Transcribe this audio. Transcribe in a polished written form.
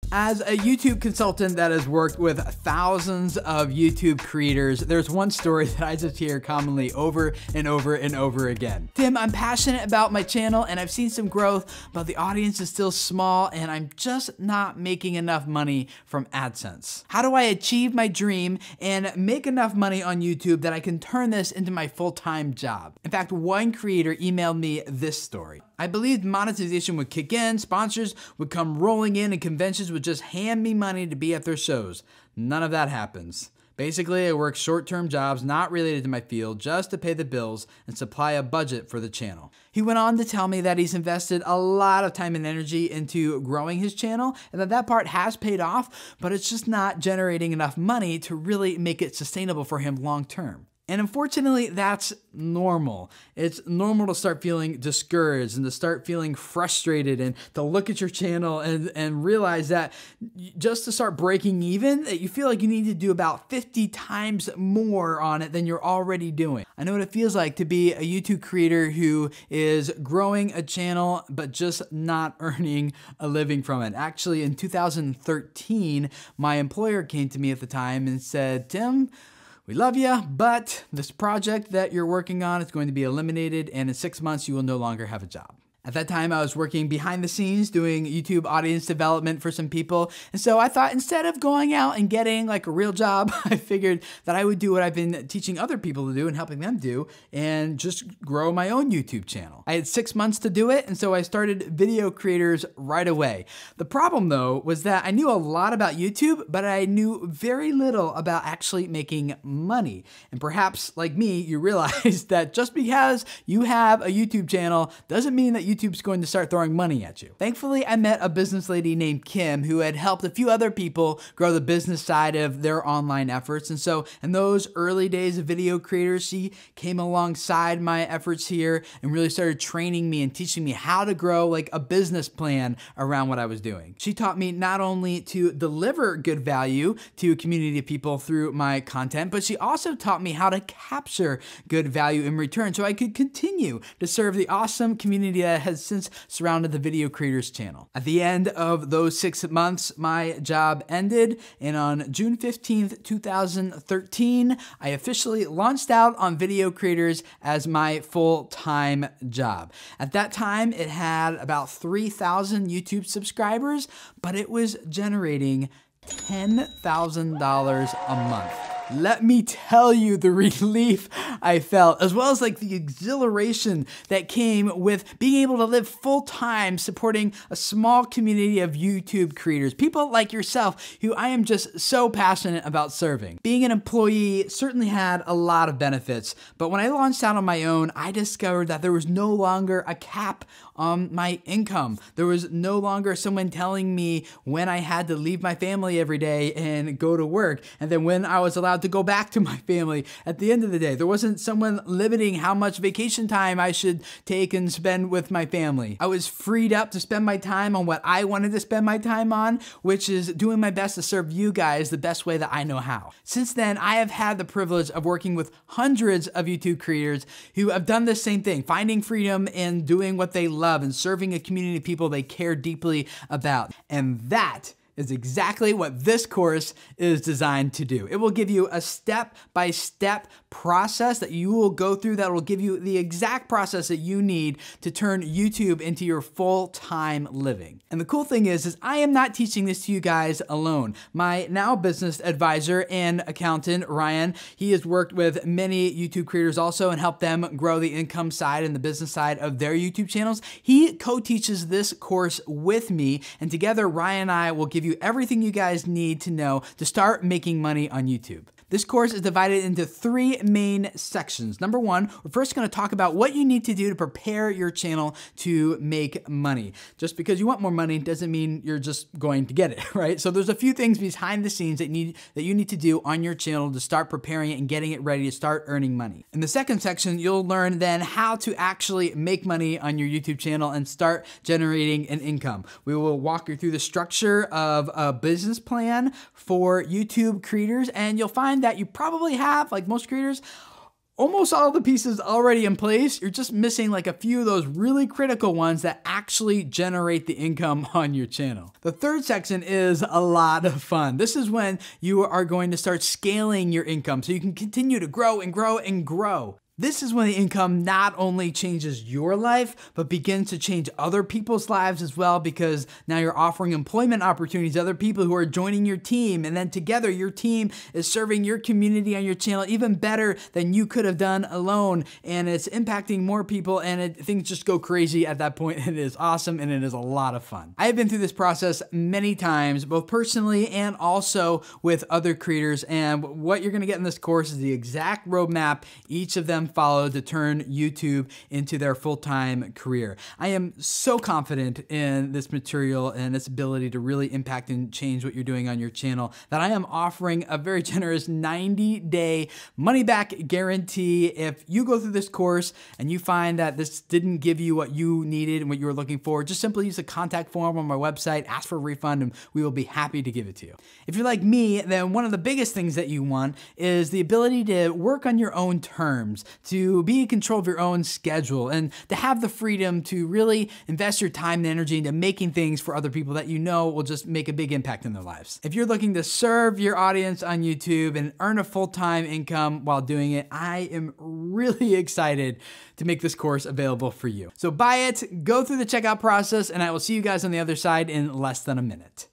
As a YouTube consultant that has worked with thousands of YouTube creators, there's one story that I just hear commonly over and over and over again. Tim, I'm passionate about my channel and I've seen some growth, but the audience is still small and I'm just not making enough money from AdSense. How do I achieve my dream and make enough money on YouTube that I can turn this into my full-time job? In fact, one creator emailed me this story. I believed monetization would kick in, sponsors would come rolling in, and conventions would just hand me money to be at their shows. None of that happens. Basically, I work short-term jobs not related to my field just to pay the bills and supply a budget for the channel. He went on to tell me that he's invested a lot of time and energy into growing his channel and that part has paid off, but it's just not generating enough money to really make it sustainable for him long-term. And unfortunately, that's normal. It's normal to start feeling discouraged and to start feeling frustrated and to look at your channel and realize that just to start breaking even, that you feel like you need to do about 50 times more on it than you're already doing. I know what it feels like to be a YouTube creator who is growing a channel but just not earning a living from it. Actually, in 2013, my employer came to me at the time and said, Tim, we love you, but this project that you're working on is going to be eliminated, and in 6 months, you will no longer have a job. At that time, I was working behind the scenes doing YouTube audience development for some people. And so I thought instead of going out and getting like a real job, I figured that I would do what I've been teaching other people to do and helping them do and just grow my own YouTube channel. I had 6 months to do it. And so I started Video Creators right away. The problem though was that I knew a lot about YouTube, but I knew very little about actually making money. And perhaps like me, you realize that just because you have a YouTube channel doesn't mean that YouTube's going to start throwing money at you. Thankfully, I met a business lady named Kim who had helped a few other people grow the business side of their online efforts. And so in those early days of Video Creators, she came alongside my efforts here and really started training me and teaching me how to grow like a business plan around what I was doing. She taught me not only to deliver good value to a community of people through my content, but she also taught me how to capture good value in return so I could continue to serve the awesome community that has since surrounded the Video Creators channel. At the end of those 6 months, my job ended, and on June 15th, 2013, I officially launched out on Video Creators as my full-time job. At that time, it had about 3,000 YouTube subscribers, but it was generating $10,000 a month. Let me tell you the relief I felt, as well as like the exhilaration that came with being able to live full-time supporting a small community of YouTube creators, people like yourself who I am just so passionate about serving. Being an employee certainly had a lot of benefits, but when I launched out on my own, I discovered that there was no longer a cap on my income. There was no longer someone telling me when I had to leave my family every day and go to work, and then when I was allowed to go back to my family at the end of the day. There wasn't someone limiting how much vacation time I should take and spend with my family. I was freed up to spend my time on what I wanted to spend my time on, which is doing my best to serve you guys the best way that I know how. Since then, I have had the privilege of working with hundreds of YouTube creators who have done the same thing, finding freedom in doing what they love and serving a community of people they care deeply about. And that is exactly what this course is designed to do. It will give you a step-by-step process that you will go through that will give you the exact process that you need to turn YouTube into your full-time living. And the cool thing is I am not teaching this to you guys alone. My now business advisor and accountant, Ryan, he has worked with many YouTube creators also and helped them grow the income side and the business side of their YouTube channels. He co-teaches this course with me, and together Ryan and I will give you everything you guys need to know to start making money on YouTube. This course is divided into 3 main sections. Number 1, we're first going to talk about what you need to do to prepare your channel to make money. Just because you want more money doesn't mean you're just going to get it, right? So there's a few things behind the scenes that you need to do on your channel to start preparing it and getting it ready to start earning money. In the second section, you'll learn then how to actually make money on your YouTube channel and start generating an income. We will walk you through the structure of a business plan for YouTube creators, and you'll find that you probably have, like most creators, almost all the pieces already in place. You're just missing like a few of those really critical ones that actually generate the income on your channel. The third section is a lot of fun. This is when you are going to start scaling your income so you can continue to grow and grow and grow. This is when the income not only changes your life, but begins to change other people's lives as well, because now you're offering employment opportunities to other people who are joining your team. And then together your team is serving your community on your channel even better than you could have done alone. And it's impacting more people, and things just go crazy at that point. It is awesome and it is a lot of fun. I have been through this process many times, both personally and also with other creators. And what you're gonna get in this course is the exact roadmap each of them follow to turn YouTube into their full-time career. I am so confident in this material and its ability to really impact and change what you're doing on your channel that I am offering a very generous 90-day money-back guarantee. If you go through this course and you find that this didn't give you what you needed and what you were looking for, just simply use the contact form on my website, ask for a refund, and we will be happy to give it to you. If you're like me, then one of the biggest things that you want is the ability to work on your own terms, to be in control of your own schedule, and to have the freedom to really invest your time and energy into making things for other people that you know will just make a big impact in their lives. If you're looking to serve your audience on YouTube and earn a full-time income while doing it, I am really excited to make this course available for you. So buy it, go through the checkout process, and I will see you guys on the other side in less than a minute.